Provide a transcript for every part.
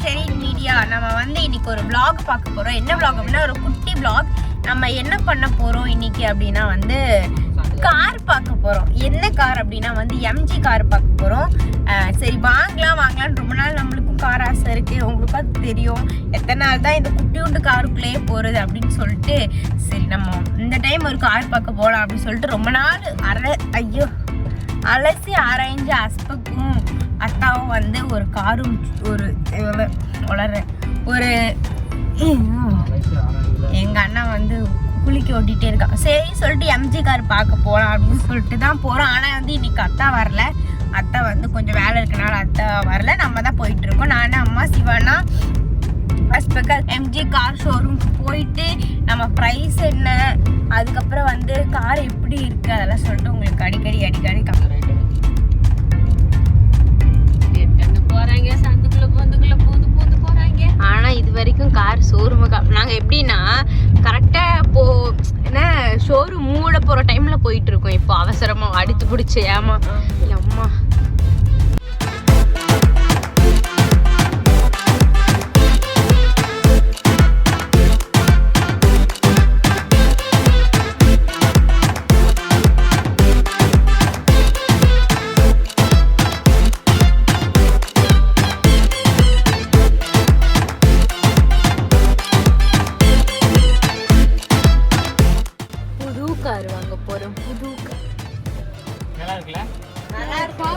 Sherin media. நம்ம வந்து இன்னைக்கு ஒரு vlog பார்க்க போறோம். என்ன vlog அப்படின்னா ஒரு குட்டி vlog. நம்ம என்ன பண்ண போறோம் இன்னைக்கு அப்படின்னா வந்து கார் பார்க்க போறோம். என்ன கார் அப்படின்னா வந்து எம்ஜி கார் பார்க்க போறோம். சரி வாங்கலாம்னு ரொம்ப நாள் நம்மளுக்கும் கார் ஆசை இருக்கு. உங்களுக்கும் அது தெரியும். எத்தனை நாள் தான் இந்த குட்டியுண்டு காருக்குள்ளேயே போறது அப்படின்னு சொல்லிட்டு சரி நம்ம இந்த டைம் ஒரு கார் பார்க்க போகலாம் அப்படின்னு சொல்லிட்டு ரொம்ப நாள் அலசி ஆராய்ஞ்சு அஸ்பக்கும் அத்தாவும் வந்து ஒரு காரும் ஒரு எங்க அண்ணா வந்து குளிக்க ஓட்டிகிட்டே இருக்கான். சரி சொல்லிட்டு எம்ஜி கார் பார்க்க போகலாம் அப்படின்னு சொல்லிட்டு தான் போகிறோம். ஆனால் வந்து இன்னைக்கு அத்தா வரல. அத்தா வந்து கொஞ்சம் வேலை இருக்கனால அத்தா வரல. நம்ம தான் போயிட்டு இருக்கோம். நான் அம்மா சிவானா அஸ்பக்கல் எம்ஜி கார் ஷோரூம்க்கு போயிட்டு நம்ம ப்ரைஸ் என்ன, அதுக்கப்புறம் வந்து கார் எப்படி இருக்கு அதெல்லாம் சொல்லிட்டு உங்களுக்கு அடிக்கடி போறாங்க. சந்துக்குள்ள பூந்து போறாங்க. ஆனா இது வரைக்கும் கார் ஷோரூமுக்கு நாங்க எப்படின்னா கரெக்டா என்ன ஷோரூம் மூட போற டைம்ல போயிட்டு இருக்கோம். இப்போ அவசரமா அடித்து பிடிச்சி அம்மா கார் வாங்க போறோம். புது கார் நல்லா இருக்குல்ல? நல்லா இருக்கு.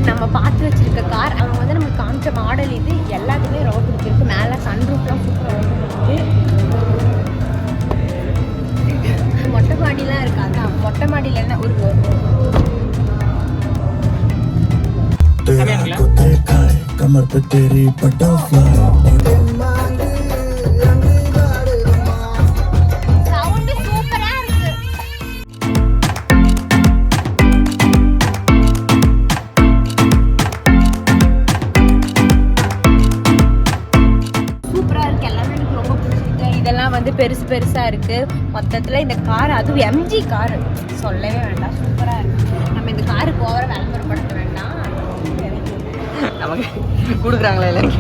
நம்ம பார்த்து வச்சிருக்க கார் அவங்க வந்து நம்மளுக்கு காமிச்ச மாடல் இது. எல்லாத்துக்குமே ரொம்ப பிடிச்சிருக்கு. மேலே சன்ரூஃப்லாம் சூப்பராக இருக்கு. மொட்டை மாடிலாம் இருக்கு. அதான் மொட்டை மாடியில் என்ன ஒரு கமர் पे तेरी बटरफ्लाई பெருசா இருக்கு. மொத்தத்துல இந்த கார், அதுவும் எம்ஜி கார் சொல்லவே வேண்டாம், சூப்பரா இருக்கு. நம்ம இந்த காருக்கு ஓவர விளம்பரப்படுத்த வேண்டாம். நமக்கு கொடுக்குறாங்களா இல்லைன்னு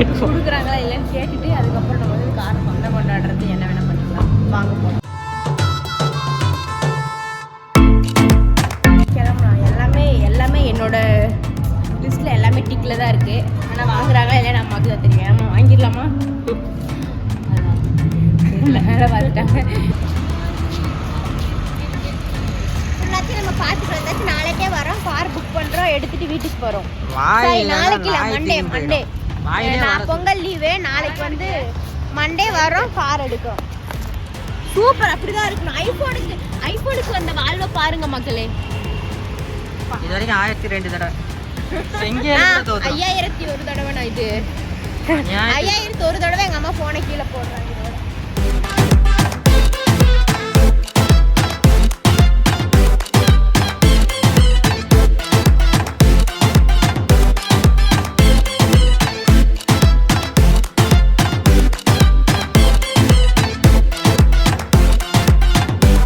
கேட்டுட்டு அதுக்கப்புறம் நம்ம வந்து கார் சொந்தம் கொண்டாடுறது என்ன வேணா பண்ணிக்கலாம். வாங்க போகலாம். கிளம்பலாம். எல்லாமே என்னோட லிஸ்ட்ல எல்லாமே டிக்ல தான் இருக்கு. ஆனால் வாங்குறாங்களா இல்லையா நமக்கு தான் தெரியும். ஆமா வாங்கிடலாமா? நம்ம பார்த்துட்டு வந்தாச்சு. நாளைக்கே வரோம். கார் புக் பண்றோம், எடுத்துட்டு வீட்டுக்கு போறோம். நாளைக்கு இல்ல, மண்டே. நான் பொங்கல் லீவு. நாளைக்கு வந்து மண்டே வரோம், கார் எடுக்கிறோம். சூப்பர். அப்படிதான் இருக்கணும். ஐபோனுக்கு வந்த வாழ்வை பாருங்க மக்களே. இது வரைக்கும் 1002 தடவை 5001 தடவை நான் இது 5001 தடவை எங்க அம்மா போனை கீழே போடுறாங்க.